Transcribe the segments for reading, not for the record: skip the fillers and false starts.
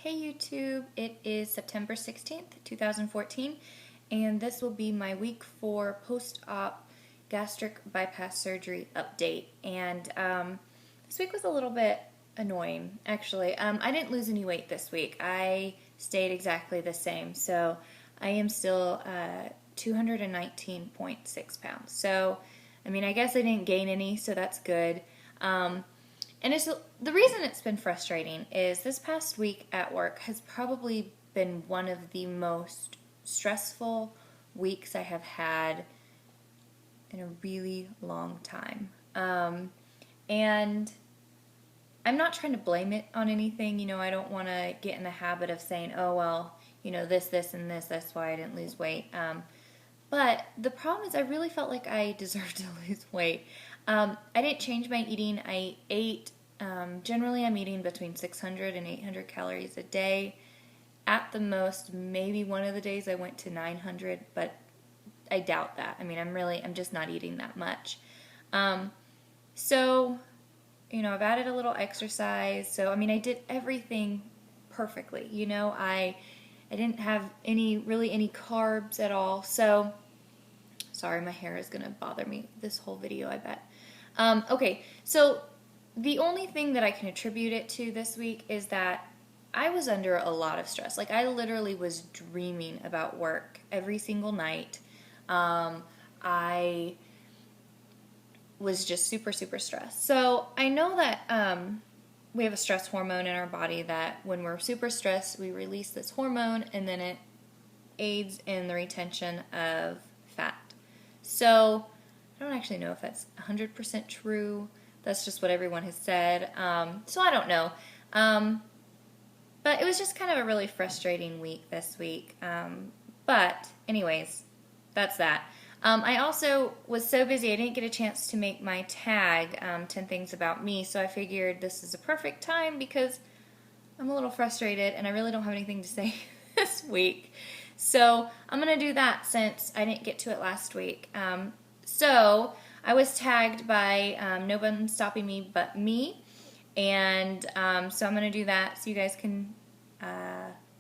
Hey YouTube, it is September 16th, 2014, and this will be my week 4 post-op gastric bypass surgery update. And this week was a little bit annoying, actually. I didn't lose any weight this week. I stayed exactly the same, so I am still 219.6 pounds. So, I mean, I guess I didn't gain any, so that's good. And the reason it's been frustrating is this past week at work has probably been one of the most stressful weeks I have had in a really long time. And I'm not trying to blame it on anything. I don't want to get in the habit of saying, oh, well, this, and this, that's why I didn't lose weight. But the problem is I really felt like I deserved to lose weight. I didn't change my eating. I ate, generally I'm eating between 600 and 800 calories a day. At the most, maybe one of the days I went to 900, but I doubt that. I mean, I'm just not eating that much. So, I've added a little exercise. So, I mean, I did everything perfectly. I didn't have any carbs at all. So, sorry, my hair is going to bother me this whole video, I bet. Okay, so the only thing that I can attribute it to this week is that I was under a lot of stress. Like, I literally was dreaming about work every single night. I was just super, super stressed. So I know that we have a stress hormone in our body that when we're super stressed, we release this hormone, and then it aids in the retention of fat. So I don't actually know if that's 100% true. That's just what everyone has said. So I don't know. But it was just kind of a really frustrating week this week. But anyways, that's that. I also was so busy I didn't get a chance to make my tag, 10 Things About Me, so I figured this is a perfect time because I'm a little frustrated and I really don't have anything to say this week. So I'm going to do that since I didn't get to it last week. So I was tagged by No One Stopping Me But Me, and so I'm going to do that so you guys can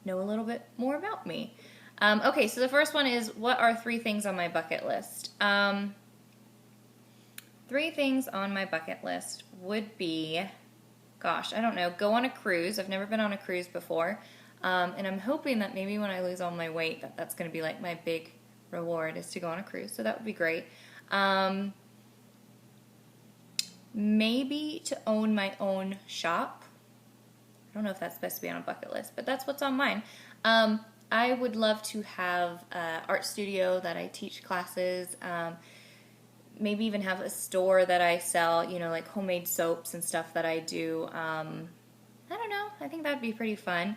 know a little bit more about me. Okay, so the first one is, what are 3 things on my bucket list? 3 things on my bucket list would be, gosh, I don't know, go on a cruise. I've never been on a cruise before, and I'm hoping that maybe when I lose all my weight, that's going to be like my big reward is to go on a cruise, so that would be great. Maybe to own my own shop. I don't know if that's supposed to be on a bucket list, but that's what's on mine. I would love to have an art studio that I teach classes, maybe even have a store that I sell, like homemade soaps and stuff that I do. I don't know. I think that would be pretty fun.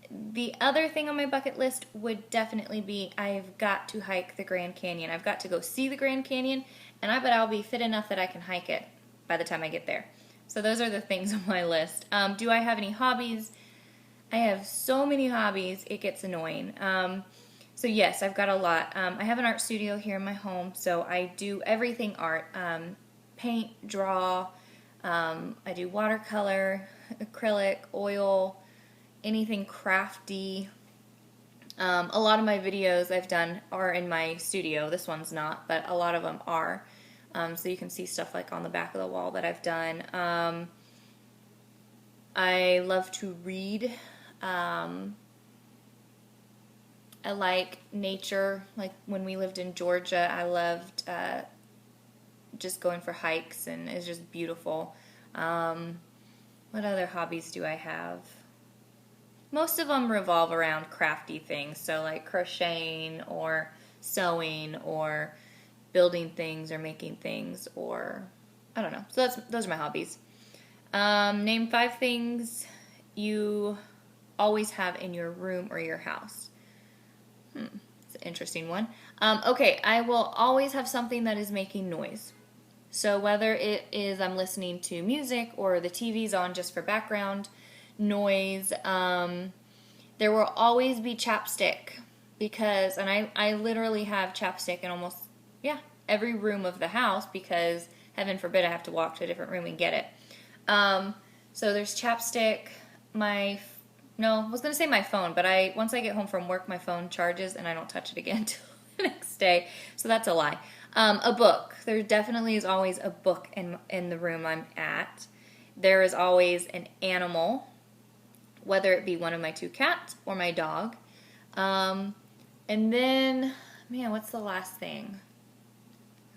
The other thing on my bucket list would definitely be I've got to hike the Grand Canyon. I've got to go see the Grand Canyon, and I bet I'll be fit enough that I can hike it by the time I get there. So those are the things on my list. Do I have any hobbies? I have so many hobbies, it gets annoying. So yes, I've got a lot. I have an art studio here in my home, so I do everything art. Paint, draw, I do watercolor, acrylic, oil, anything crafty. A lot of my videos I've done are in my studio. This one's not, but a lot of them are. So you can see stuff like on the back of the wall that I've done. I love to read. I like nature. Like when we lived in Georgia, I loved just going for hikes, and it's just beautiful. What other hobbies do I have? Most of them revolve around crafty things, so like crocheting or sewing or building things or making things, or I don't know. So those are my hobbies. Name 5 things you always have in your room or your house. It's an interesting one. Okay, I will always have something that is making noise. So whether it is I'm listening to music or the TV's on just for background noise, there will always be chapstick because, and I literally have chapstick in almost, every room of the house because heaven forbid I have to walk to a different room and get it. So there's chapstick. My no, I was going to say my phone, but once I get home from work, my phone charges and I don't touch it again until the next day. So that's a lie. A book. There definitely is always a book in the room I'm at. There is always an animal, whether it be one of my two cats or my dog. And then, man, what's the last thing?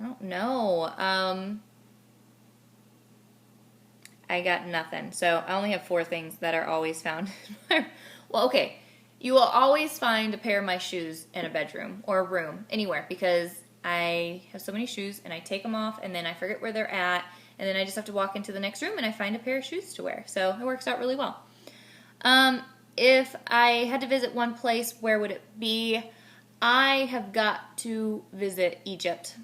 I don't know. I got nothing. So I only have 4 things that are always found. Well, okay. You will always find a pair of my shoes in a bedroom or a room, anywhere, because I have so many shoes and I take them off and then I forget where they're at and then I just have to walk into the next room and I find a pair of shoes to wear. So it works out really well. If I had to visit one place, where would it be? I have got to visit Egypt.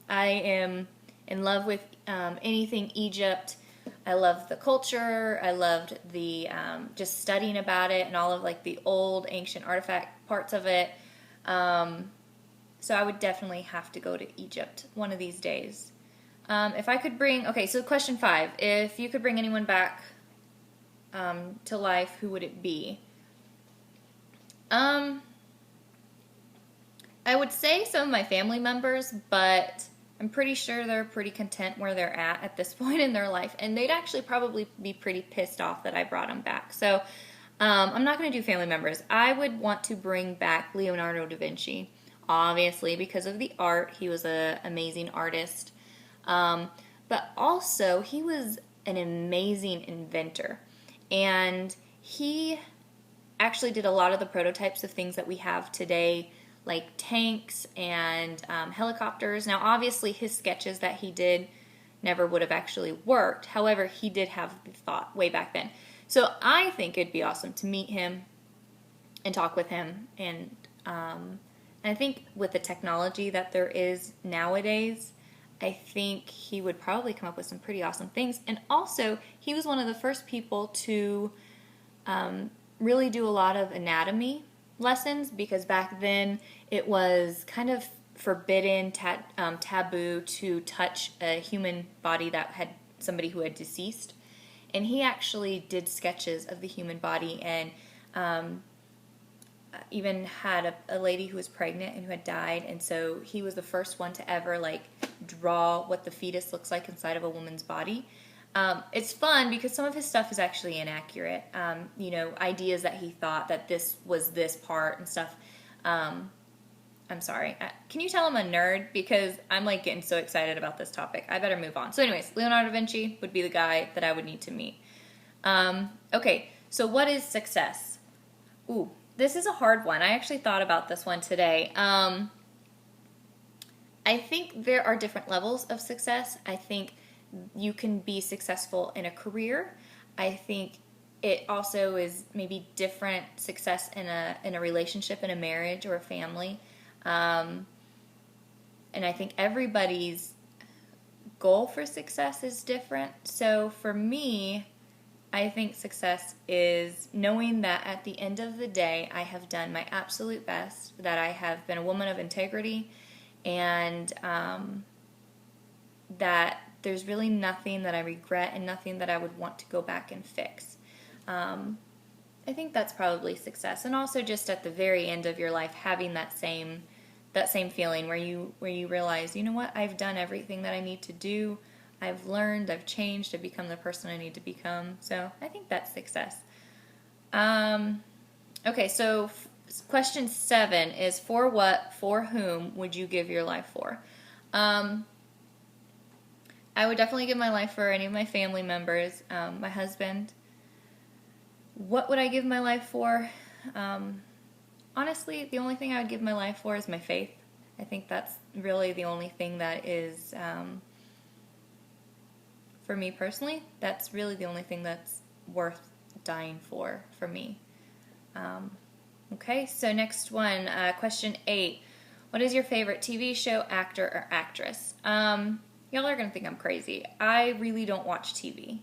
I am in love with anything Egypt. I love the culture. I loved the just studying about it and all of like the old ancient artifact parts of it. So I would definitely have to go to Egypt one of these days. If I could bring, okay, so question 5, if you could bring anyone back to life, who would it be? I would say some of my family members, but I'm pretty sure they're pretty content where they're at this point in their life, and they'd actually probably be pretty pissed off that I brought them back. So I'm not going to do family members. I would want to bring back Leonardo da Vinci, obviously because of the art. He was an amazing artist, but also he was an amazing inventor, and he actually did a lot of the prototypes of things that we have today, like tanks and helicopters. Now, obviously, his sketches that he did never would have actually worked. However, he did have the thought way back then. So I think it'd be awesome to meet him and talk with him. And I think with the technology that there is nowadays, I think he would probably come up with some pretty awesome things. And also, he was one of the first people to really do a lot of anatomy lessons, because back then it was kind of forbidden, taboo to touch a human body that had somebody who had deceased. And he actually did sketches of the human body, and even had a lady who was pregnant and who had died, and so he was the first one to ever like draw what the fetus looks like inside of a woman's body. It's fun because some of his stuff is actually inaccurate. Ideas that he thought that this was this part and stuff. I'm sorry. Can you tell I'm a nerd? Because I'm like getting so excited about this topic. I better move on. So anyways, Leonardo da Vinci would be the guy that I would need to meet. Okay, so what is success? Ooh, this is a hard one. I actually thought about this one today. I think there are different levels of success. I think you can be successful in a career. I think it also is maybe different success in a relationship, in a marriage or a family. And I think everybody's goal for success is different. So for me, I think success is knowing that at the end of the day, I have done my absolute best, that I have been a woman of integrity, and that there's really nothing that I regret and nothing that I would want to go back and fix. I think that's probably success. And also just at the very end of your life, having that same feeling where you realize, you know what, I've done everything that I need to do. I've learned, I've changed, I've become the person I need to become. So I think that's success. Okay, so question 7 is, for what, for whom would you give your life for? I would definitely give my life for any of my family members, my husband. What would I give my life for? Honestly, the only thing I would give my life for is my faith. I think that's really the only thing that is, for me personally, that's really the only thing that's worth dying for me. Okay, so next one, question 8. What is your favorite TV show, actor, or actress? Y'all are going to think I'm crazy. I really don't watch TV.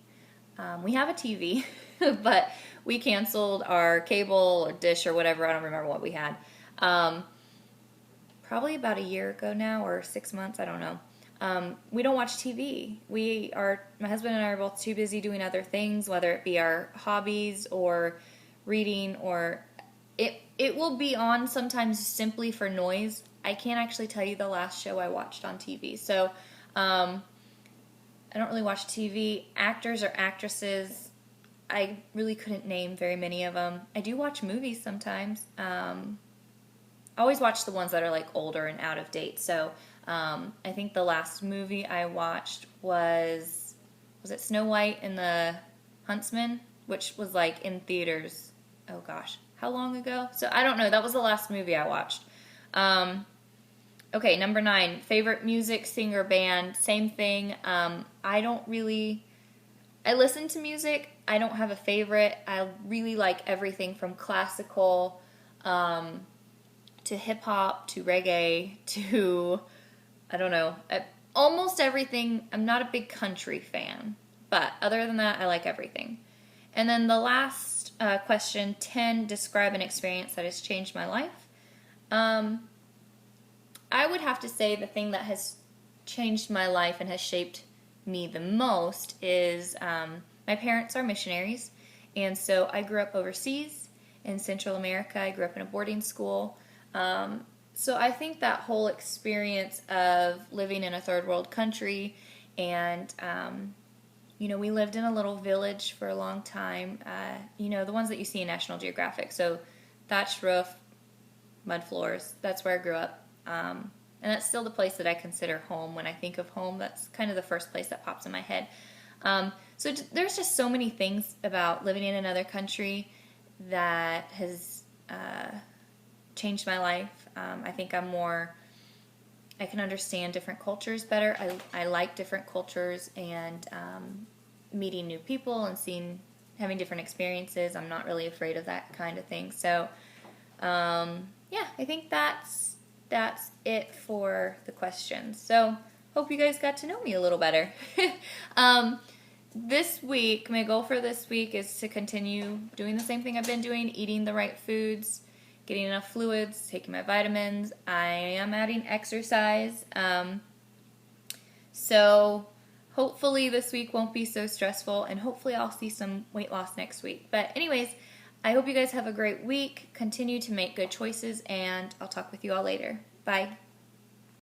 We have a TV, but we canceled our cable or dish or whatever. I don't remember what we had. Probably about a year ago now, or 6 months, I don't know. We don't watch TV. My husband and I are both too busy doing other things, whether it be our hobbies or reading, or it will be on sometimes simply for noise. I can't actually tell you the last show I watched on TV. So I don't really watch TV. Actors or actresses, I really couldn't name very many of them. I do watch movies sometimes. I always watch the ones that are like older and out of date. So I think the last movie I watched was it Snow White and the Huntsman, which was like in theaters. Oh gosh, how long ago? So I don't know. That was the last movie I watched. Okay, number 9, favorite music, singer, band. Same thing. I listen to music. I don't have a favorite. I really like everything from classical to hip-hop to reggae to, I don't know, almost everything. I'm not a big country fan, but other than that, I like everything. And then the last question, 10, describe an experience that has changed my life. I would have to say the thing that has changed my life and has shaped me the most is my parents are missionaries, and so I grew up overseas in Central America. I grew up in a boarding school. So I think that whole experience of living in a third world country, and we lived in a little village for a long time. The ones that you see in National Geographic. So thatched roof, mud floors. That's where I grew up. And that's still the place that I consider home. When I think of home, that's kind of the first place that pops in my head. So there's just so many things about living in another country that has changed my life. I think I can understand different cultures better. I like different cultures, and meeting new people and having different experiences. I'm not really afraid of that kind of thing. So, I think that's it for the questions. So, hope you guys got to know me a little better. This week, my goal for this week is to continue doing the same thing I've been doing, eating the right foods, getting enough fluids, taking my vitamins. I am adding exercise. So hopefully this week won't be so stressful, and hopefully I'll see some weight loss next week. But anyways, I hope you guys have a great week. Continue to make good choices, and I'll talk with you all later. Bye.